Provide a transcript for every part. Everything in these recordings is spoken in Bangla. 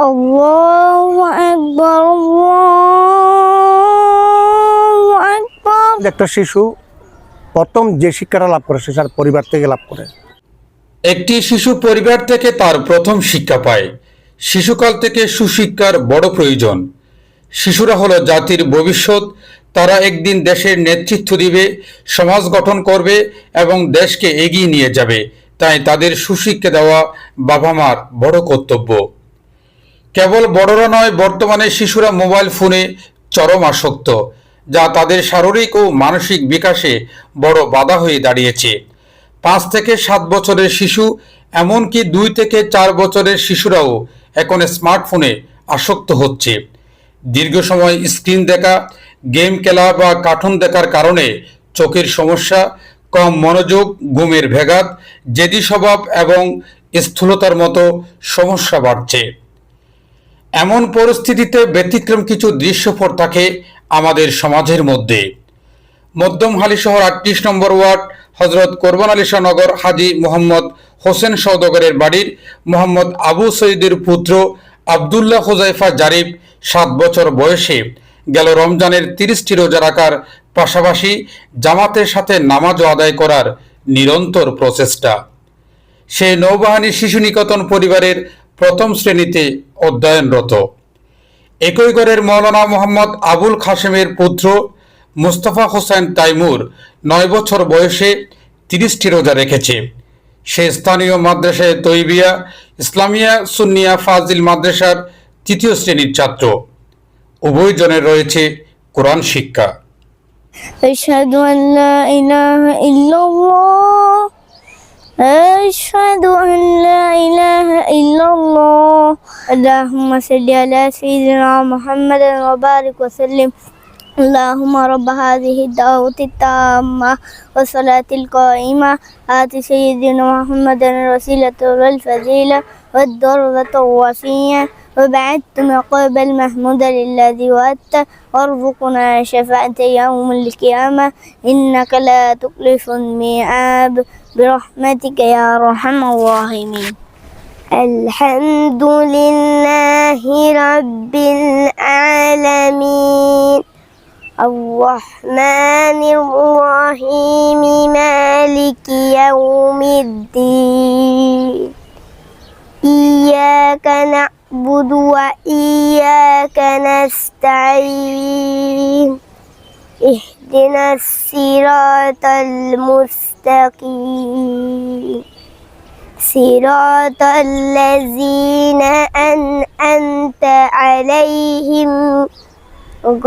আল্লাহু আকবার, আল্লাহু আকবার। একটা শিশু প্রথম যে শিক্ষাটা লাভ করে সে তার পরিবার থেকে লাভ করে। একটি শিশু পরিবার থেকে তার প্রথম শিক্ষা পায়। শিশুকাল থেকে সুশিক্ষার বড় প্রয়োজন। শিশুরা হলো জাতির ভবিষ্যৎ। তারা একদিন দেশের নেতৃত্ব দিবে, সমাজ গঠন করবে এবং দেশকে এগিয়ে নিয়ে যাবে। তাই তাদের সুশিক্ষা দেওয়া বাবা মার বড় কর্তব্য। কেবল বড়রা নয়, বর্তমানে শিশুরা মোবাইল ফোনে চরম আসক্ত, যা তাদের শারীরিক ও মানসিক বিকাশে বড় বাধা হয়ে দাঁড়িয়েছে। 5 থেকে 7 বছরের শিশু, এমনকি 2 থেকে 4 বছরের শিশুরাও এখন স্মার্টফোনে আসক্ত হচ্ছে। দীর্ঘ সময় স্ক্রিন দেখা, গেম খেলা বা কার্টুন দেখার কারণে চোখের সমস্যা, কম মনোযোগ, ঘুমের ব্যাঘাত, জেদি স্বভাব এবং স্থূলতার মতো সমস্যা বাড়ছে। এমন পরিস্থিতিতে ব্যতিক্রম কিছু দৃশ্যপট থাকে আমাদের সমাজের মধ্যে। মধ্যমহালী শহর 38 নম্বর ওয়ার্ড হজরত কোরবান আলী শাহ নগর হাজী মোহাম্মদ হোসেন সওদাগরের বাড়ির মোহাম্মদ আবু সঈদের পুত্র আবদুল্লাহ হুজাইফা জারিফ 7 বছর বয়সে গেল রমজানের 30টি রোজা রাখার পাশাপাশি জামাতের সাথে নামাজও আদায় করার নিরন্তর প্রচেষ্টা। সে নৌবাহিনী শিশু নিকেতন পরিবারের প্রথম শ্রেণীতে অধ্যয়নরত। একই ঘরের মৌলানা মোহাম্মদ আবুল কাসেমের পুত্র মুস্তাফা হোসেন তাইমুর 9 বছর বয়সে 30টি রোজা রেখেছে। সে স্থানীয় মাদ্রাসায় তৈবিয়া ইসলামিয়া সুন্নিয়া ফাজিল মাদ্রাসার 3য় শ্রেণীর ছাত্র। উভয়জনের রয়েছে কোরআন শিক্ষা। আশহাদু আল্লা ইলাহা ইল্লাল্লাহ, আশহাদু আল্লা ইলাহা ইল্লাল্লাহ। আল্লাহুম্মা সাল্লি আলা সাইয়্যিদিনা মুহাম্মাদিন ওয়া বারিক ওয়া সাল্লিম। اللهم رب هذه الدعوة التامة والصلاة القائمة آت سيدنا محمد الوسيلة والفضيلة والدرجة الوفية وبعثت مقام المحمود الذي وعدته وارزقنا شفاعة يوم القيامة إنك لا تخلف الميعاد برحمتك يا أرحم الراحمين. الحمد لله رب العالمين الرحمن الرحيم مالك يوم الدين إياك نعبد وإياك نستعين اهدنا الصراط المستقيم صراط الذين أنعمت عليهم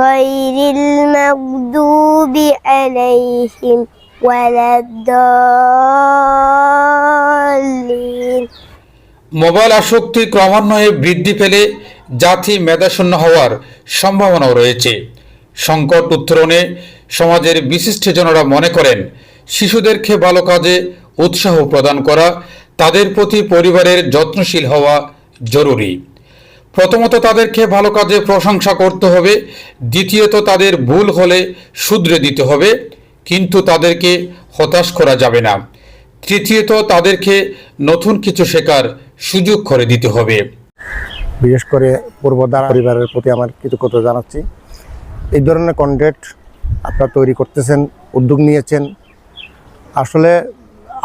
غير المغضوب عليهم ولا الضالين। মোবাইল আসক্তি ক্রমান্বয়ে বৃদ্ধি পেলে জাতি মেধাশূন্য হওয়ার সম্ভাবনাও রয়েছে। সংকট উত্তরণে সমাজের বিশিষ্টজনরা মনে করেন শিশুদেরকে ভালো কাজে উৎসাহ প্রদান করা, তাদের প্রতি পরিবারের যত্নশীল হওয়া জরুরি। প্রথমত তাদেরকে ভালো কাজে প্রশংসা করতে হবে, দ্বিতীয়ত তাদের ভুল হলে শুধরে দিতে হবে, কিন্তু তাদেরকে হতাশ করা যাবে না, তৃতীয়ত তাদেরকে নতুন কিছু শেখার সুযোগ করে দিতে হবে। বিশেষ করে পূর্বধারা পরিবারের প্রতি আমার কৃতজ্ঞতা জানাচ্ছি। এই ধরনের কন্টেন্ট আপনারা তৈরি করতেছেন, উদ্যোগ নিয়েছেন। আসলে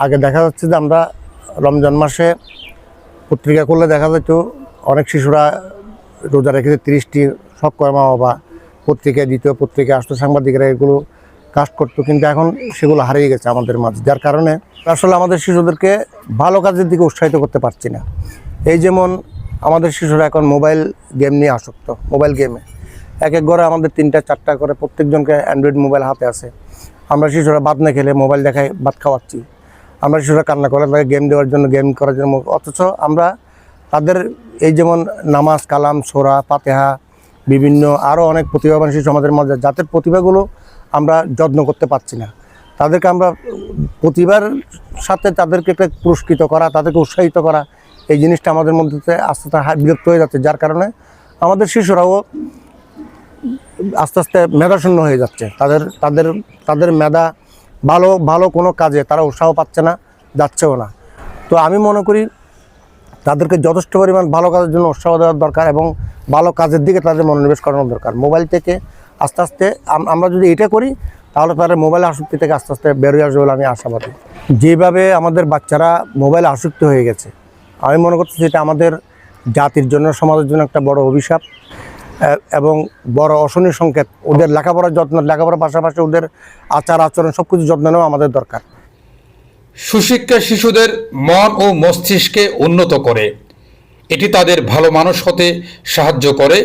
আগে দেখা যাচ্ছে যে আমরা রমজান মাসে পত্রিকা করলে দেখা যেত অনেক শিশুরা রোজা রেখেছে 30টি, সব করে মা বাবা পত্রিকায় দিত, পত্রিকায় আসতো, সাংবাদিকরা এগুলো কাজ করতো, কিন্তু এখন সেগুলো হারিয়ে গেছে আমাদের মাঝে। যার কারণে আসলে আমাদের শিশুদেরকে ভালো কাজের দিকে উৎসাহিত করতে পারছি না। এই যেমন আমাদের শিশুরা এখন মোবাইল গেম নিয়ে আসক্ত। মোবাইল গেমে এক এক ঘরে আমাদের 3টা-4টা করে প্রত্যেকজনকে অ্যান্ড্রয়েড মোবাইল হাতে আছে। আমরা শিশুরা ভাত না খেলে মোবাইল দেখায় ভাত খাওয়াচ্ছি। আমরা শিশুরা কান্না করে তাকে গেম দেওয়ার জন্য, গেম করার জন্য, অথচ আমরা তাদের এই যেমন নামাজ, কালাম, সূরা, ফাতিহা, বিভিন্ন আরও অনেক প্রতিভাবান শিশু আমাদের মধ্যে, যাদের প্রতিভাগুলো আমরা যত্ন করতে পারছি না। তাদেরকে আমরা প্রতিভার সাথে তাদেরকে একটা পুরস্কৃত করা, তাদেরকে উৎসাহিত করা, এই জিনিসটা আমাদের মধ্যে আস্তে আস্তে বিলুপ্ত হয়ে যাচ্ছে। যার কারণে আমাদের শিশুরাও আস্তে আস্তে মেধাশূন্য হয়ে যাচ্ছে। তাদের মেধা ভালো কোনো কাজে তারা উৎসাহ পাচ্ছে না, যাচ্ছেও না। তো আমি মনে করি তাদেরকে যথেষ্ট পরিমাণ ভালো কাজের জন্য উৎসাহ দেওয়ার দরকার এবং ভালো কাজের দিকে তাদের মনোনিবেশ করানো দরকার। মোবাইল থেকে আস্তে আস্তে আমরা যদি এটা করি তাহলে তারা মোবাইল আসক্তি থেকে আস্তে আস্তে বেরোয় আসবে বলে আমি আশাবাদী। যেভাবে আমাদের বাচ্চারা মোবাইলে আসক্তি হয়ে গেছে, আমি মনে করতেছি এটা আমাদের জাতির জন্য, সমাজের জন্য একটা বড় অভিশাপ এবং বড় অশনির সংকেত। ওদের লেখাপড়ার যত্ন, লেখাপড়ার পাশাপাশি ওদের আচার আচরণ সব কিছু যত্ন নেওয়া আমাদের দরকার। সুশিক্ষা শিশুদের মন ও মস্তিষ্কে উন্নত করে, এটি তাদের ভালো মানুষ হতে সাহায্য করে,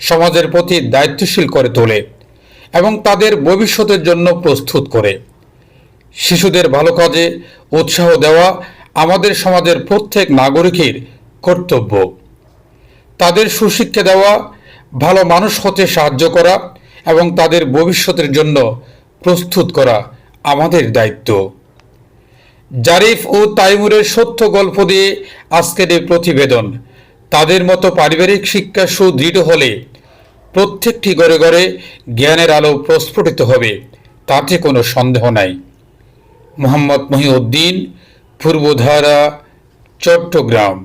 সমাজের প্রতি দায়িত্বশীল করে তোলে এবং তাদের ভবিষ্যতের জন্য প্রস্তুত করে। শিশুদের ভালো কাজে উৎসাহ দেওয়া আমাদের সমাজের প্রত্যেক নাগরিকের কর্তব্য। তাদের সুশিক্ষা দেওয়া, ভালো মানুষ হতে সাহায্য করা এবং তাদের ভবিষ্যতের জন্য প্রস্তুত করা আমাদের দায়িত্ব। জারিফ ও তাইমুরের সত্য গল্প দিয়ে আজকের এই প্রতিবেদন। তাদের মতো পারিবারিক শিক্ষা সুদৃঢ় হলে প্রত্যেকটি ঘরে ঘরে জ্ঞানের আলো প্রস্ফুটিত হবে, তাতে কোনো সন্দেহ নাই। মোহাম্মদ মহিউদ্দিন, পূর্বধারা, চট্টগ্রাম।